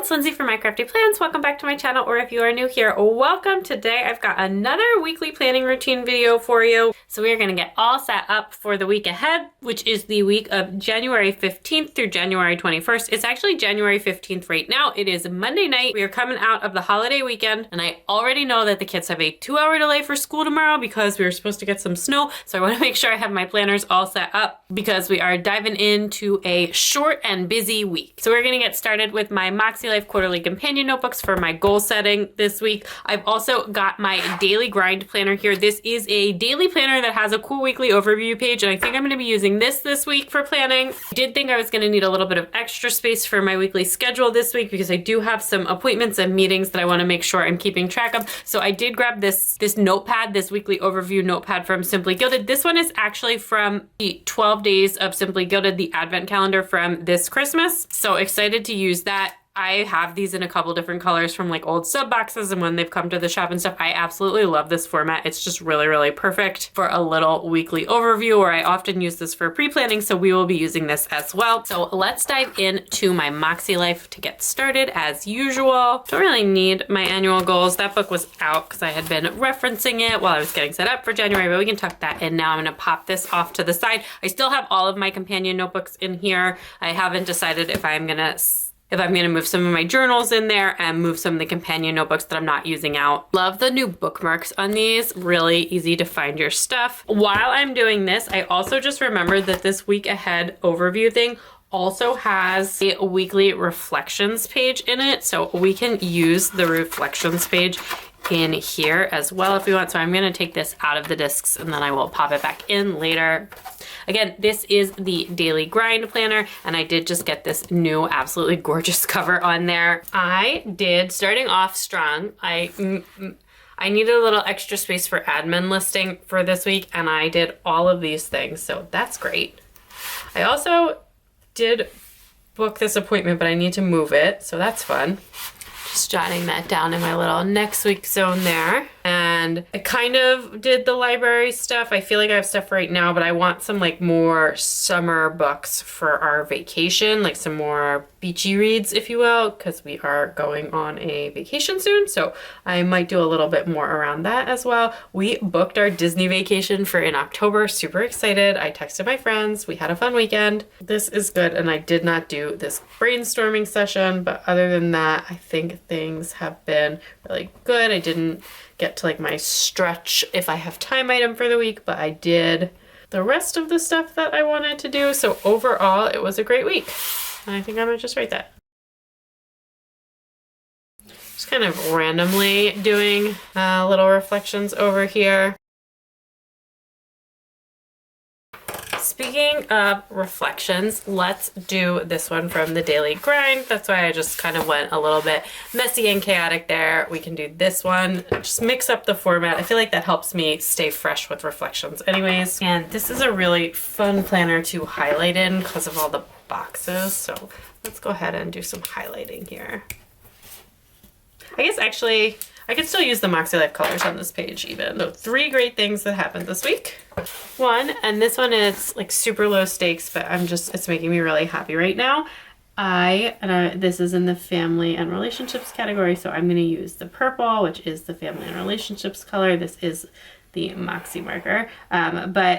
it's Lindsay from My Crafty Plans. Welcome back to my channel, or if you are new here, welcome. Today I've got another weekly planning routine video for you. So we are going to get all set up for the week ahead, which is the week of January 15th through January 21st. It's actually January 15th right now. It is Monday night. We are coming out of the holiday weekend, and I already know that the kids have a 2-hour delay for school tomorrow because we were supposed to get some snow. So I want to make sure I have my planners all set up because we are diving into a short and busy week. So we're going to get started with my MakseLife quarterly companion notebooks for my goal setting this week. I've also got my daily grind planner here. This is a daily planner that has a cool weekly overview page, and I think I'm going to be using this week for planning. I did think I was going to need a little bit of extra space for my weekly schedule this week because I do have some appointments and meetings that I want to make sure I'm keeping track of. So I did grab this notepad, this weekly overview notepad from Simply Gilded. This one is actually from the 12 days of Simply Gilded, the advent calendar from this Christmas. So excited to use that. I have these in a couple different colors from like old sub boxes, and when they've come to the shop and stuff, I absolutely love this format. It's just really, really perfect for a little weekly overview, or I often use this for pre-planning, so we will be using this as well. So let's dive into my MakseLife to get started as usual. Don't really need my annual goals. That book was out because I had been referencing it while I was getting set up for January, but we can tuck that in now. I'm gonna pop this off to the side. I still have all of my companion notebooks in here. I haven't decided if I'm gonna move some of my journals in there and move some of the companion notebooks that I'm not using out. Love the new bookmarks on these. Really easy to find your stuff. While I'm doing this, I also just remembered that this week ahead overview thing also has a weekly reflections page in it. So we can use the reflections page in here as well if we want. So I'm gonna take this out of the discs and then I will pop it back in later. Again, this is the Daily Grind Planner, and I did just get this new absolutely gorgeous cover on there. I did, starting off strong, I needed a little extra space for admin listing for this week, and I did all of these things, so that's great. I also did book this appointment, but I need to move it, so that's fun. Just jotting that down in my little next week zone there. And I kind of did the library stuff. I feel like I have stuff right now, but I want some like more summer books for our vacation, like some more beachy reads, if you will, because we are going on a vacation soon. So I might do a little bit more around that as well. We booked our Disney vacation for in October. Super excited. I texted my friends. We had a fun weekend. This is good. And I did not do this brainstorming session, but other than that, I think things have been really good. I didn't get to like my stretch if I have time item for the week, but I did the rest of the stuff that I wanted to do. So overall, it was a great week. And I think I'm gonna just write that. Just kind of randomly doing little reflections over here. Speaking of reflections, let's do this one from the Daily Grind. That's why I just kind of went a little bit messy and chaotic there. We can do this one, just mix up the format. I feel like that helps me stay fresh with reflections anyways. And this is a really fun planner to highlight in because of all the boxes. So let's go ahead and do some highlighting here. I guess actually, I could still use the MakseLife colors on this page even. So 3 great things that happened this week. One, and this one is like super low stakes, but it's making me really happy right now. This is in the family and relationships category, so I'm gonna use the purple, which is the family and relationships color. This is the Moxie marker.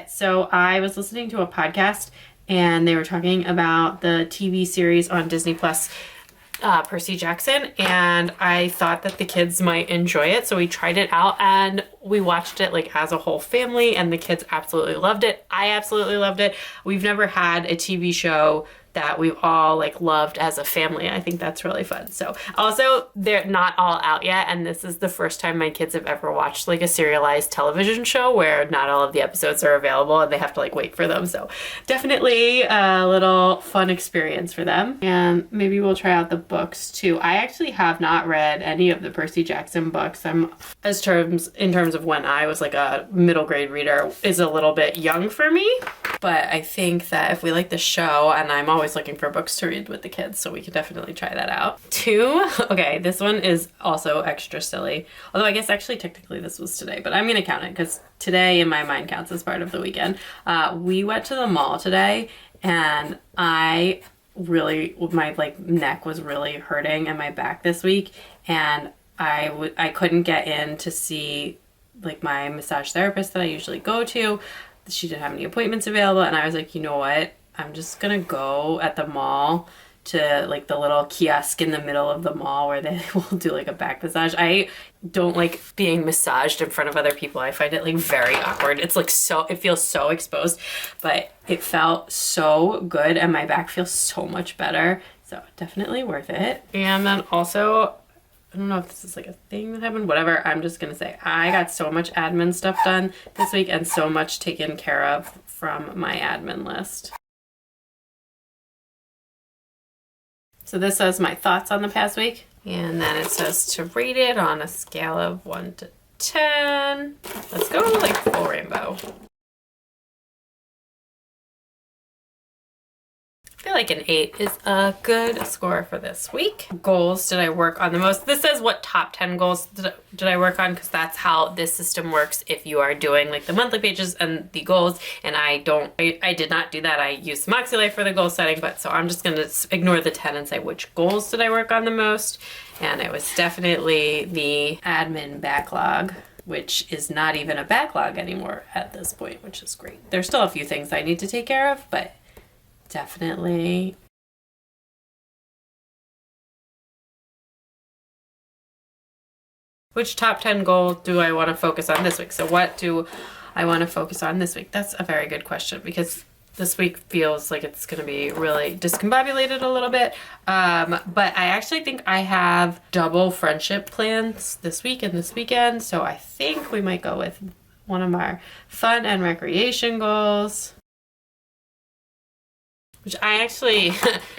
So I was listening to a podcast and they were talking about the TV series on Disney Plus, Percy Jackson, and I thought that the kids might enjoy it, so we tried it out and we watched it like as a whole family, and the kids absolutely loved it. I absolutely loved it. We've never had a TV show that we've all like loved as a family. I think that's really fun. So also, they're not all out yet, and this is the first time my kids have ever watched like a serialized television show where not all of the episodes are available and they have to like wait for them. So definitely a little fun experience for them. And maybe we'll try out the books too. I actually have not read any of the Percy Jackson books. In terms of when I was like a middle grade reader is a little bit young for me. But I think that if we like the show, and I'm always looking for books to read with the kids, so we could definitely try that out. 2, okay, this one is also extra silly. Although I guess actually technically this was today, but I'm gonna count it because today in my mind counts as part of the weekend. We went to the mall today and I really, my like neck was really hurting and my back this week, and I couldn't get in to see like my massage therapist that I usually go to. She didn't have any appointments available, and I was like, you know what? I'm just gonna go at the mall to like the little kiosk in the middle of the mall where they will do like a back massage. I don't like being massaged in front of other people. I find it like very awkward. It's like it feels so exposed, but it felt so good and my back feels so much better. So definitely worth it. And then also, I don't know if this is like a thing that happened, whatever. I'm just gonna say I got so much admin stuff done this week and so much taken care of from my admin list. So this says my thoughts on the past week. And then it says to rate it on a scale of 1 to 10. Let's go like full rainbow. I feel like an 8 is a good score for this week. Goals did I work on the most? This says what top 10 goals did I work on, because that's how this system works if you are doing like the monthly pages and the goals, and I did not do that. I used MakseLife for the goal setting, but so I'm just gonna ignore the 10 and say which goals did I work on the most, and it was definitely the admin backlog, which is not even a backlog anymore at this point, which is great. There's still a few things I need to take care of, but definitely. Which top 10 goal do I want to focus on this week? So what do I want to focus on this week? That's a very good question, because this week feels like it's going to be really discombobulated a little bit. But I actually think I have double friendship plans this week and this weekend. So I think we might go with one of our fun and recreation goals, which I actually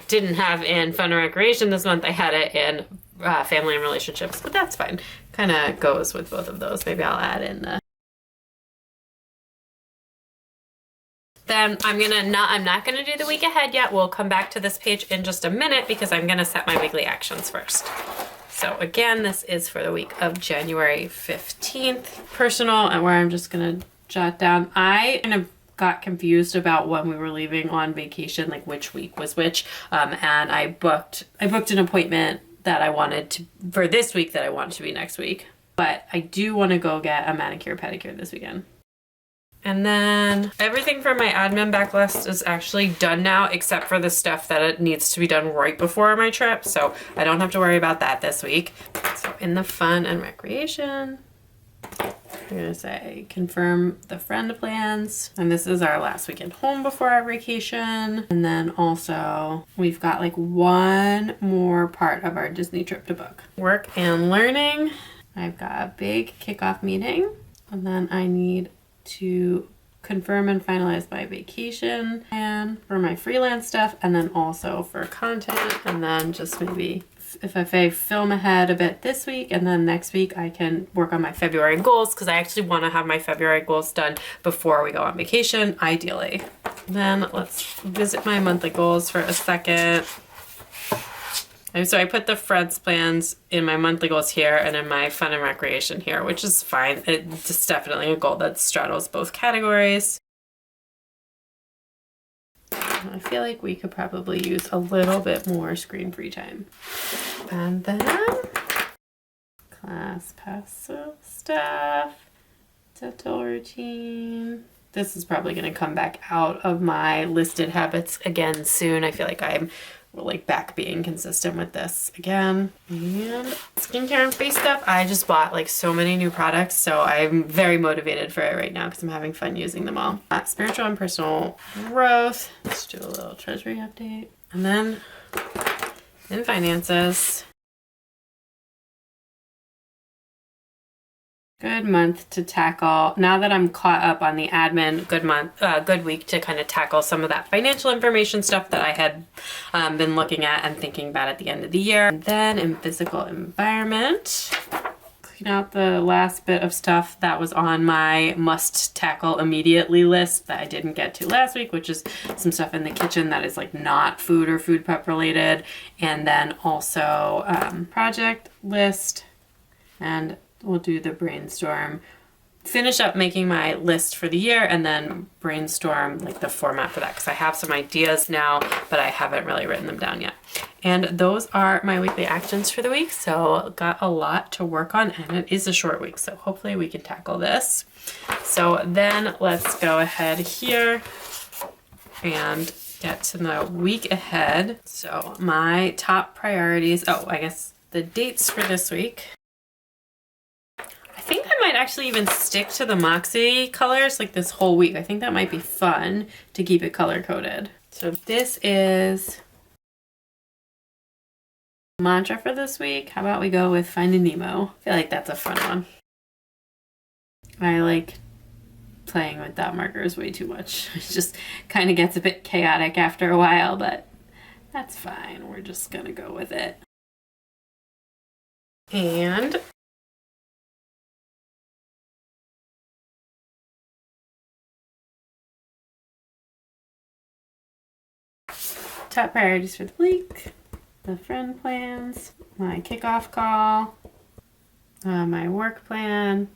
didn't have in fun and recreation this month. I had it in family and relationships, but that's fine. Kind of goes with both of those. Maybe I'll add in the... Then I'm not gonna do the week ahead yet. We'll come back to this page in just a minute because I'm gonna set my weekly actions first. So again, this is for the week of January 15th. Personal, and where I'm just gonna jot down. I kind of got confused about when we were leaving on vacation, like which week was which, and I booked an appointment that I wanted to for this week that I want to be next week, but I do want to go get a manicure pedicure this weekend. And then everything from my admin backlist is actually done now, except for the stuff that it needs to be done right before my trip, so I don't have to worry about that this week. So in the fun and recreation, I'm gonna say confirm the friend plans, and this is our last weekend home before our vacation. And then also we've got like one more part of our Disney trip to book. Work and learning, I've got a big kickoff meeting, and then I need to confirm and finalize my vacation plan for my freelance stuff, and then also for content, and then just maybe if I film ahead a bit this week, and then next week I can work on my February goals, because I actually want to have my February goals done before we go on vacation, ideally. Then let's visit my monthly goals for a second. And so I put the friends plans in my monthly goals here and in my fun and recreation here, which is fine. It's just definitely a goal that straddles both categories. I feel like we could probably use a little bit more screen-free time. And then class pass stuff, dental routine. This is probably going to come back out of my listed habits again soon. I feel like I'm back being consistent with this again. And skincare and face stuff. I just bought like so many new products, so I'm very motivated for it right now because I'm having fun using them all. Spiritual and personal growth. Let's do a little treasury update. And then in finances. Good month to tackle. Now that I'm caught up on the admin, good week to kind of tackle some of that financial information stuff that I had been looking at and thinking about at the end of the year. And then in physical environment, clean out the last bit of stuff that was on my must tackle immediately list that I didn't get to last week, which is some stuff in the kitchen that is like not food or food prep related. And then also project list, and we'll do the brainstorm finish up making my list for the year and then brainstorm like the format for that, because I have some ideas now, but I haven't really written them down yet. And those are my weekly actions for the week. So got a lot to work on, and it is a short week, so hopefully we can tackle this. So then let's go ahead here and get to the week ahead. So my top priorities, oh, I guess the dates for this week. I think I might actually even stick to the Moxie colors like this whole week. I think that might be fun to keep it color coded. So this is mantra for this week. How about we go with Finding Nemo? I feel like that's a fun one. I like playing with dot markers way too much. It just kind of gets a bit chaotic after a while, but that's fine. We're just gonna go with it. And top priorities for the week, the friend plans, my kickoff call, my work plan,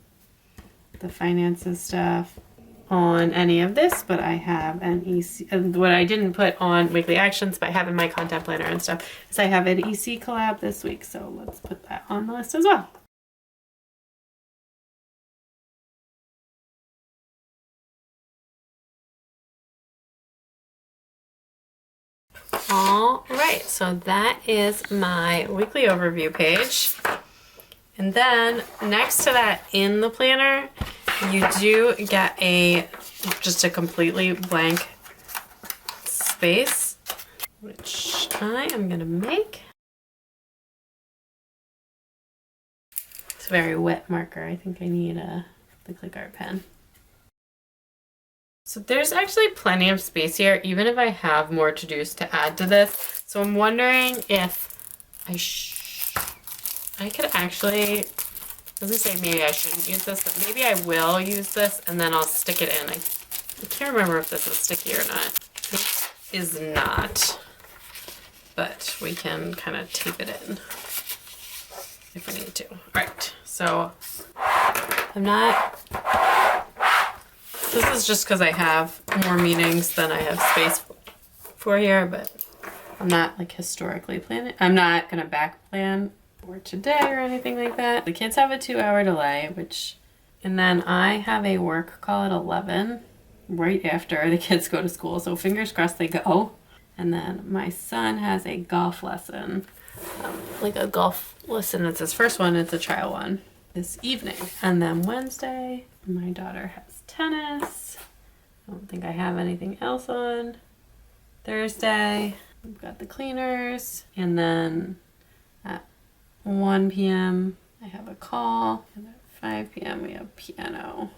the finances stuff on any of this, but I have an EC, and what I didn't put on weekly actions, but I have in my content planner and stuff, is I have an EC collab this week, so let's put that on the list as well. All right, so that is my weekly overview page. And then next to that in the planner, you do get just a completely blank space, which I am gonna make. It's a very wet marker. I think I need the click art pen. So there's actually plenty of space here, even if I have more to-dos to add to this. So I'm wondering if I could actually, I was gonna say maybe I shouldn't use this, but maybe I will use this and then I'll stick it in. I can't remember if this is sticky or not. It is not, but we can kind of tape it in if we need to. All right, so this is just because I have more meetings than I have space for here, but I'm not like historically planning. I'm not gonna back plan for today or anything like that. The kids have a 2-hour delay, and then I have a work call at 11 right after the kids go to school. So fingers crossed they go. And then my son has a golf lesson, like a golf lesson. It's his first one. It's a trial one this evening. And then Wednesday, my daughter has tennis. I don't think I have anything else on. Thursday, we've got the cleaners. And then at 1 p.m. I have a call. And at 5 p.m. we have piano.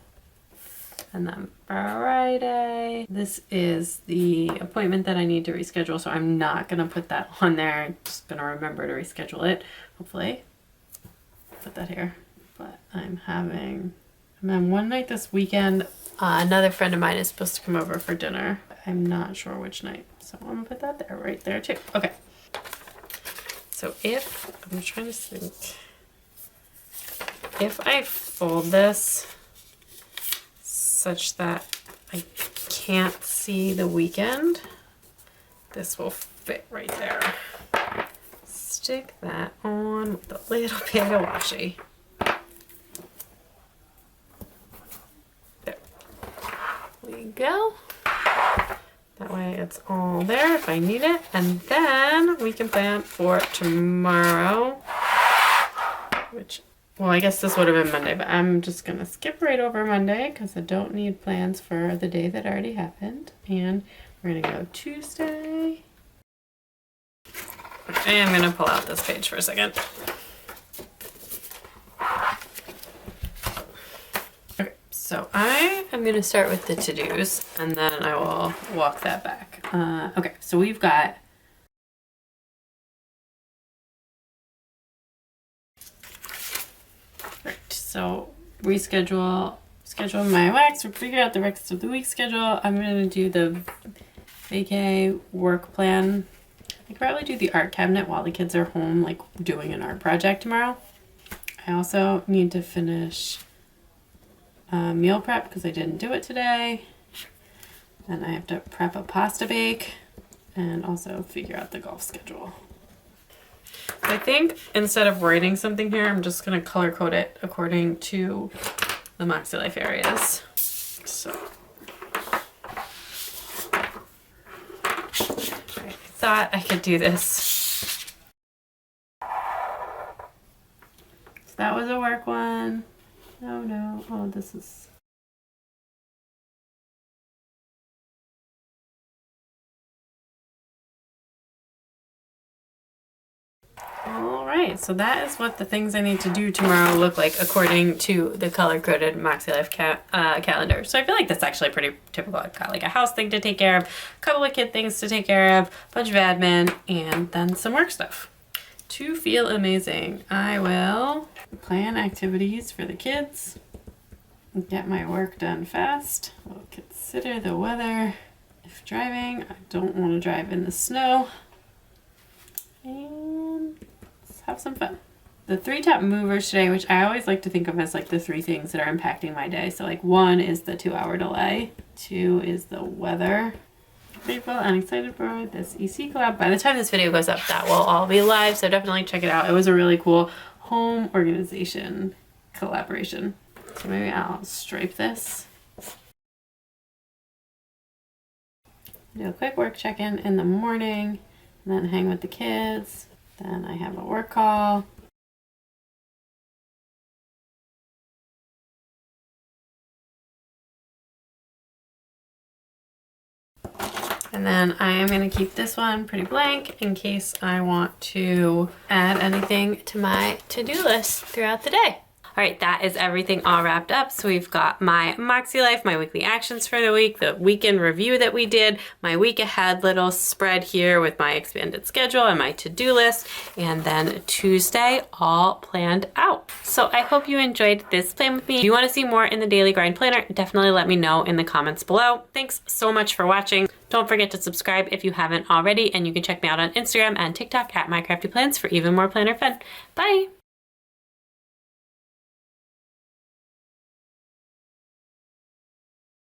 And then Friday, this is the appointment that I need to reschedule, so I'm not gonna put that on there. I'm just gonna remember to reschedule it, hopefully. Put that here. But I'm having one night this weekend. Another friend of mine is supposed to come over for dinner. I'm not sure which night, so I'm gonna put that there, right there too. Okay. So I'm trying to think, if I fold this such that I can't see the weekend, this will fit right there. Stick that on with a little bit of washi. There we go. That way it's all there if I need it. And then we can plan for tomorrow, well, I guess this would have been Monday, but I'm just going to skip right over Monday because I don't need plans for the day that already happened. And we're going to go Tuesday. Okay, I'm going to pull out this page for a second. Okay, so I am going to start with the to-dos and then I will walk that back. Okay, so we've got so schedule my wax, we'll figure out the rest of the week schedule. I'm gonna do the vacay work plan. I could probably do the art cabinet while the kids are home, like doing an art project tomorrow. I also need to finish meal prep because I didn't do it today. Then I have to prep a pasta bake and also figure out the golf schedule. I think instead of writing something here, I'm just going to color code it according to the MakseLife areas. So I thought I could do this. So that was a work one. Oh no. Oh, this is... Alright, so that is what the things I need to do tomorrow look like according to the color-coded MakseLife calendar. So I feel like that's actually pretty typical. I've got like a house thing to take care of, a couple of kid things to take care of, a bunch of admin, and then some work stuff. To feel amazing, I will plan activities for the kids, get my work done fast. I'll consider the weather. If driving, I don't want to drive in the snow. And let's have some fun. The 3 top movers today, which I always like to think of as like the 3 things that are impacting my day. So like 1 is the 2-hour delay. 2 is the weather. Grateful and excited for this EC collab. By the time this video goes up, that will all be live. So definitely check it out. It was a really cool home organization collaboration. So maybe I'll stripe this. Do a quick work check-in in the morning. And then hang with the kids. Then I have a work call. And then I am going to keep this one pretty blank in case I want to add anything to my to-do list throughout the day. All right, that is everything all wrapped up. So we've got my MakseLife, my weekly actions for the week, the weekend review that we did, my week ahead little spread here with my expanded schedule and my to-do list, and then Tuesday all planned out. So I hope you enjoyed this plan with me. If you want to see more in the Daily Grind Planner, definitely let me know in the comments below. Thanks so much for watching. Don't forget to subscribe if you haven't already, and you can check me out on Instagram and TikTok at MyCraftyPlans for even more planner fun. Bye!